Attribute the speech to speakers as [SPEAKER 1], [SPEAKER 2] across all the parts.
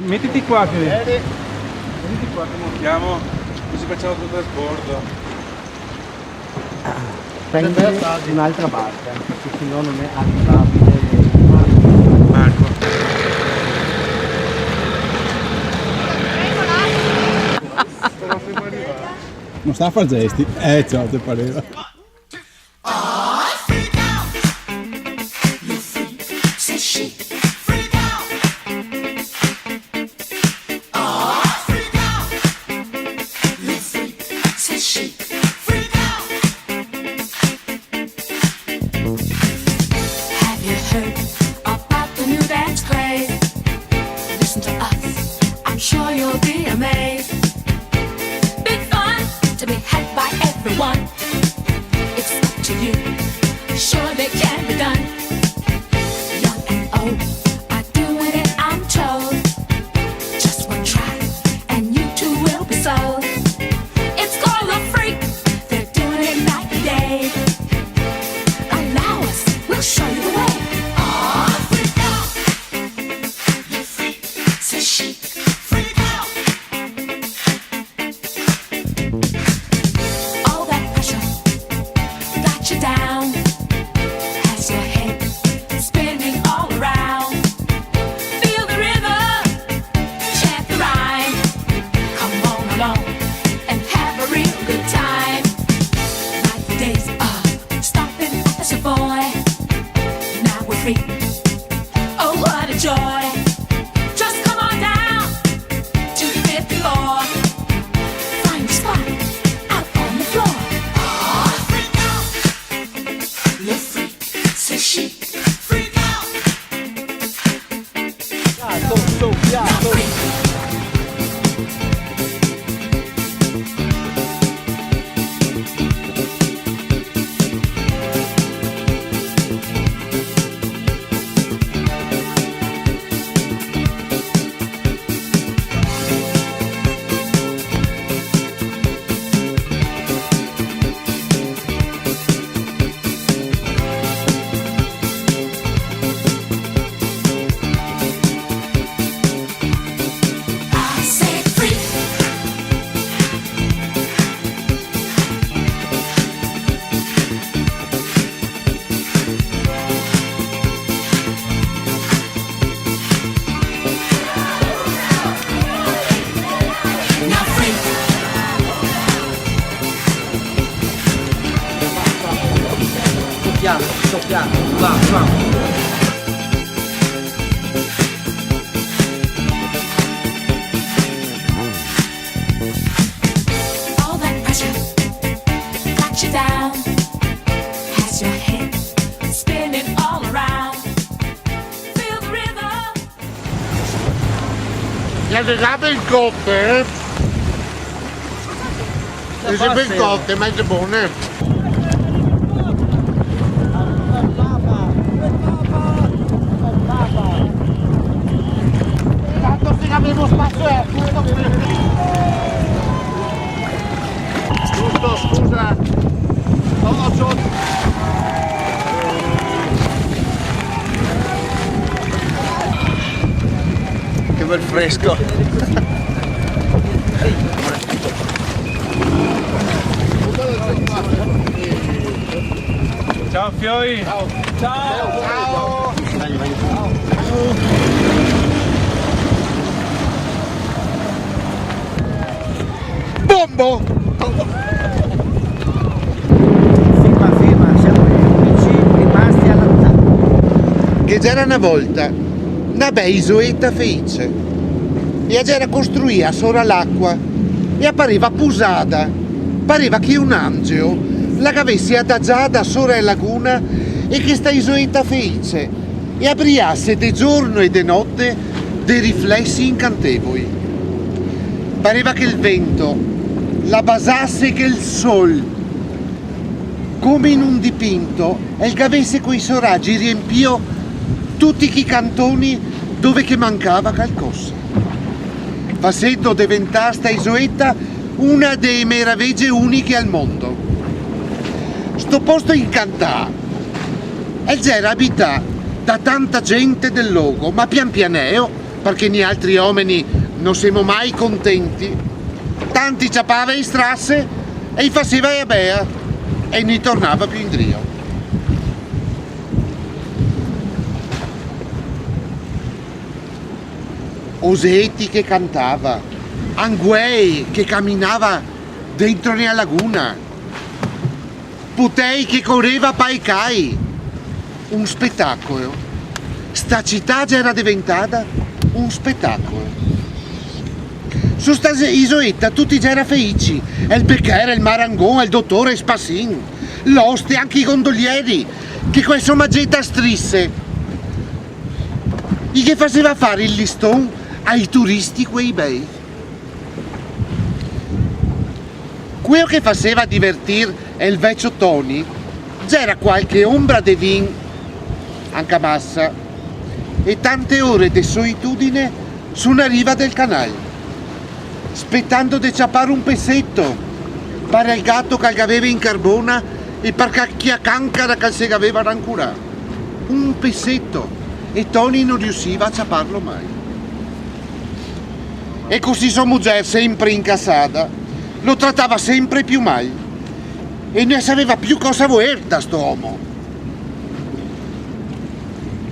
[SPEAKER 1] Mettiti qua che... Mettiti qua che montiamo, così facciamo tutto il trasbordo.
[SPEAKER 2] Prendi un'altra barca, perché sennò non è arrivabile.
[SPEAKER 1] Marco.
[SPEAKER 3] Non sta a fare gesti, ciao, ti pareva.
[SPEAKER 4] Sure you'll be amazed. Big fun to be had by everyone. It's up to you. Sure they can be done. Young and old are doing it, I'm told. Just one try and you too will be sold. It's called a freak. They're doing it night and day. Allow us, we'll show you the way. Oh, freak out. You freak, says she. Down, has your head spinning all around. Feel the rhythm, chant the rhyme. Come on along and have a real good time. Like the days of stopping as a boy. Now we're free. Oh, what a joy! Just come on down to the 5th floor. Find a spot out on the floor. She freak out.
[SPEAKER 2] Piano, va.
[SPEAKER 4] All that pressure got you down. Has your head spinning all around. Feel the rhythm.
[SPEAKER 5] Le regate il cotte, e se ben cotte, mezze buone. Avevo spazio scusa no, che bel fresco.
[SPEAKER 1] Ciao Fioi!
[SPEAKER 5] Ciao. Bombo!
[SPEAKER 2] Ferma, siamo gli unici rimasti alla metà.
[SPEAKER 5] Che c'era una volta una bella isoletta fece e c'era costruita sopra l'acqua e appariva pusata, pareva che un angelo la avesse adagiata sopra la laguna e che sta isoletta fece e apriasse di giorno e di notte dei riflessi incantevoli. Pareva che il vento la basasse che il sol, come in un dipinto, e che avesse quei suoi raggi riempio tutti i cantoni dove che mancava qualcosa. Facendo diventare sta isoletta una delle meraviglie uniche al mondo. Sto posto incantato e c'era abitato da tanta gente del luogo, ma pian pianeo perché gli altri uomini non siamo mai contenti, tanti ciappava in strasse e gli faceva la bea e non tornava più indietro. Osetti che cantava, Anguei che camminava dentro nella laguna, Putei che correva pai cai. Un spettacolo. Sta città già era diventata un spettacolo. Su sta isoletta tutti già era felici, il becchere, il marangon, il dottore Spassin, l'oste, anche i gondolieri, che questa maggetta strisse, e che faceva fare il listone ai turisti quei bei. Quello che faceva divertir il vecchio Tony c'era qualche ombra di vin, anche a massa, e tante ore di solitudine su una riva del canale, aspettando di ciappare un pezzetto, pare il gatto che aveva in carbona e per cacchia cancara che si aveva rancurato. Un pezzetto, e Tony non riusciva a ciapparlo mai. E così sua moglie, sempre incassata, lo trattava sempre più male e non sapeva più cosa voler da sto uomo.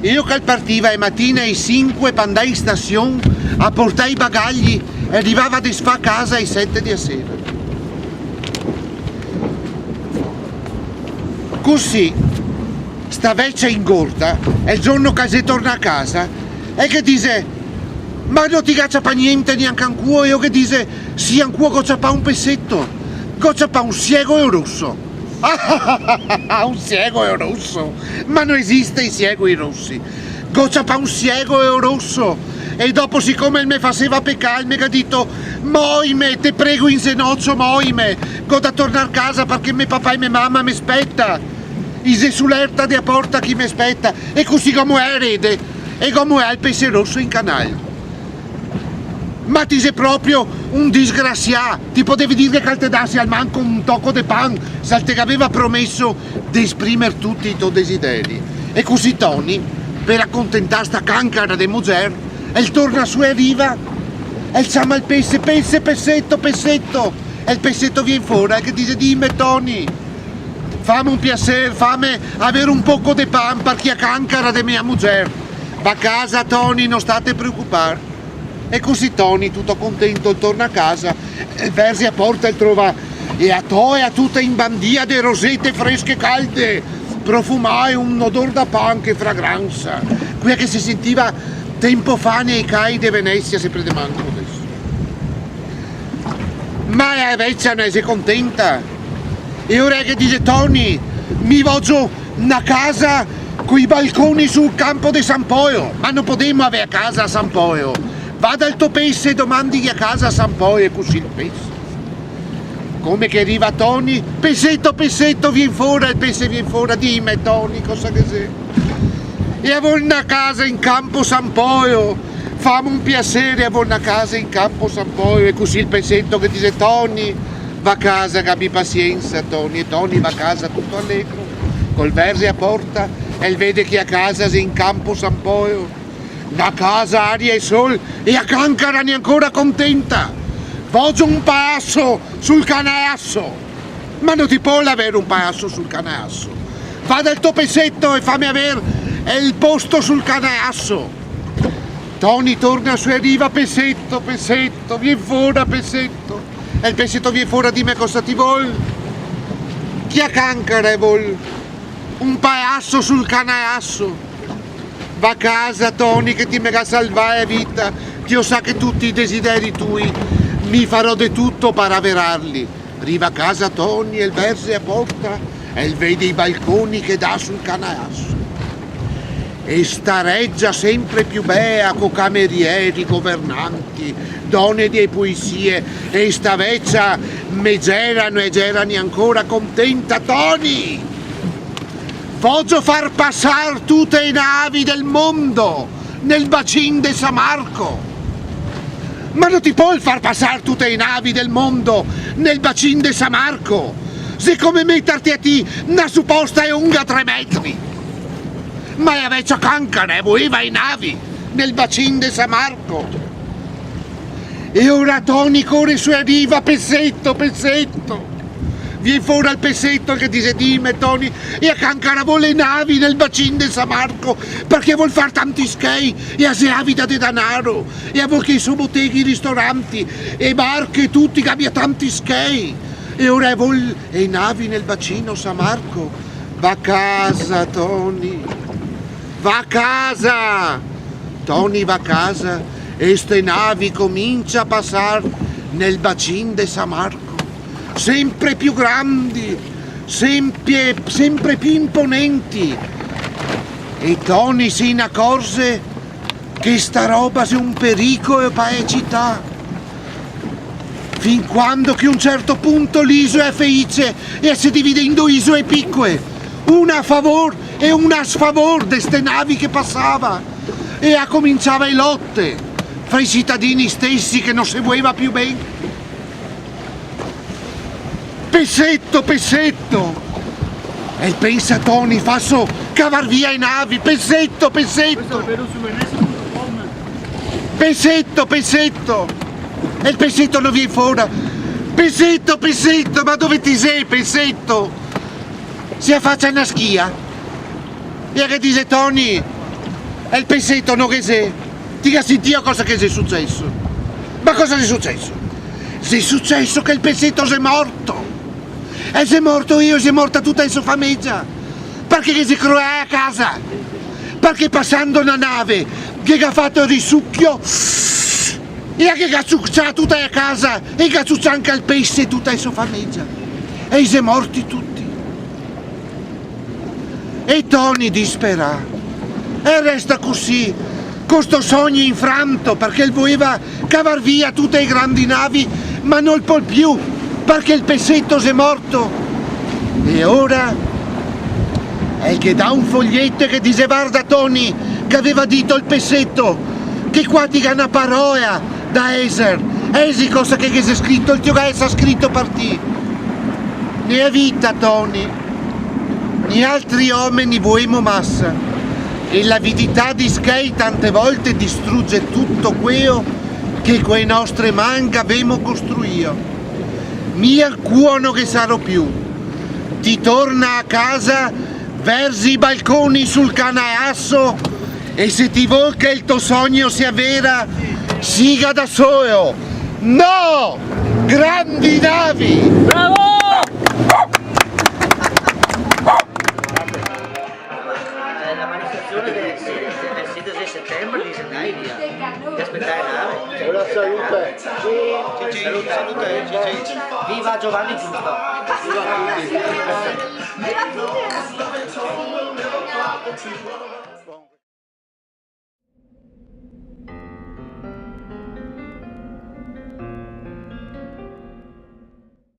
[SPEAKER 5] Io che partiva e mattina ai 5 per andare in stazione a portare i bagagli e arrivava a disfare a casa ai 7 di sera. Così sta vecchia ingorda e il giorno che si torna a casa e che dice: ma non ti caccia pa niente neanche un cuo, io che dice sì un cuo goccia pa un pezzetto, goccia pa un ciego e rosso. Un ciego e rosso, ma non esiste i ciegui rossi, goccia pa un ciego e rosso. E dopo, siccome il me faceva peccare, mi ha detto: moime, te prego in senoccio, moime, go da tornare a casa perché mio papà e mia mamma mi aspetta, ise sull'erta della porta chi mi aspetta. E così come è rede e come è il pesce rosso in canale. Ma ti sei proprio un disgraziato, ti potevi dire che te dassi al manco un tocco di pan se te aveva promesso di esprimere tutti i tuoi desideri. E così Tony, per accontentare sta cancara di moglie, e torna su e arriva e chiama il pesce, pezzetto, e il pezzetto viene fuori e che dice: dimmi Tony, fammi un piacere, fammi avere un poco di pan perché a cancara di mia moglie. Va a casa Tony, non state preoccupare. E così Tony, tutto contento, torna a casa, versi a porta e trova e a tutta in bandia di rosette fresche calde, profumai un odore da pan che fragranza, quella che si sentiva tempo fa nei cai di Venezia, sempre di manco adesso. Ma la vecchia ne si contenta e ora che dice: Tony, mi voglio una casa con i balconi sul campo di San Poio. Ma non potremmo avere a casa a San Poio. Vada al tuo pesce e domandi a casa a San Poio e così il pesce. Come che arriva Tony, pezzetto, vieni fuori, il pesce viene fuori, dimmi Tony, cosa che sei? E avevo una casa in campo San Poio, fammi un piacere, avevo una casa in campo San Poio. E così il pezzetto che dice: Tony, va a casa, che abbi pazienza Tony. E Tony va a casa tutto allegro, col verse a porta, e vede che a casa sei in campo San Poio. Una casa, aria e sol, e a cancara ne ancora contenta. Voglio un passo sul canasso. Ma non ti può avere un passo sul canasso. Va dal tuo pezzetto e fammi avere il posto sul canasso. Tony torna su e arriva: pezzetto, vieni fuori pezzetto. E il pezzetto viene fuori, dimmi cosa ti vuol. Chi a cancara vuol? Un passo sul canasso. Va a casa Tony che ti mega salvare la vita, che io sa che tutti i desideri tui mi farò di tutto per averarli. Arriva a casa Tony e il verse a porta e vede i balconi che dà sul canasso. E sta reggia sempre più bea co camerieri, governanti, donne di poesie, e sta vecchia me gerano e gerano ancora contenta. Tony, voglio far passare tutte le navi del mondo nel bacino di San Marco. Ma non ti puoi far passare tutte le navi del mondo nel bacino di San Marco, se come metterti a ti una supposta è lunga 3 metri. Ma la vecchia cancara voleva i navi, nel bacino di San Marco. E ora Tony corre su e arriva, pezzetto, pezzetto. Viene fuori al pezzetto che dice: dimmi Tony, e che ancora vuole navi nel bacino di San Marco perché vuol fare tanti skei e si avida di denaro e vuol che i suoi botteghi, i ristoranti e barche e tutti che abbia tanti skei e ora vuol e navi nel bacino San Marco. Va a casa Tony, va a casa. Tony va a casa e ste navi comincia a passare nel bacino di San Marco. Sempre più grandi, sempre più imponenti. E Tony si accorge che sta roba è un pericolo per la città. Fin quando che a un certo punto l'isola è felice e si divide in due isole piccole, una a favore e una a sfavore di ste navi che passava. E a cominciava le lotte fra i cittadini stessi che non si voleva più bene. Pezzetto, pezzetto! E pensa Tony, faccio cavar via i navi, pezzetto, pezzetto! Pezzetto, pezzetto! E il pezzetto non viene fuori! Pezzetto, pezzetto, ma dove ti sei, pezzetto? Si affaccia una schia e che dice Tony, e il pezzetto non che sei? Ti ha sentito cosa che è successo? Ma cosa è successo? È successo che il pezzetto è morto! E se è morto io, se è morta tutta la sua famiglia. Perché si croia a casa. Perché passando una nave che ha fatto il risucchio e che ha ciucciato tutta la casa e che ha ciucciato anche il pesce e tutta la sua famiglia. E si è morti tutti. E Tony dispera. E resta così, con sto sogno infranto, perché voleva cavar via tutte le grandi navi, ma non può più. Perché il pezzetto è morto e ora è che dà un foglietto che dice: guarda Tony, che aveva detto il pezzetto che qua ti una parola da Eser esi cosa che è scritto il tio che è scritto per te ne è vita Tony né altri uomini vogliamo massa e l'avidità di skate tante volte distrugge tutto quello che quei nostre mani abbiamo costruito. Mia cuono che sarò più, ti torna a casa, versi i balconi sul canaiasso e se ti vuol che il tuo sogno sia vera, siga da solo. No! Grandi navi!
[SPEAKER 2] Bravo! La manifestazione del 16 di settembre di Senaidia. Ti aspettai nave.
[SPEAKER 5] Una salute!
[SPEAKER 2] Salute. Viva Giovanni Giusto! Viva tutti!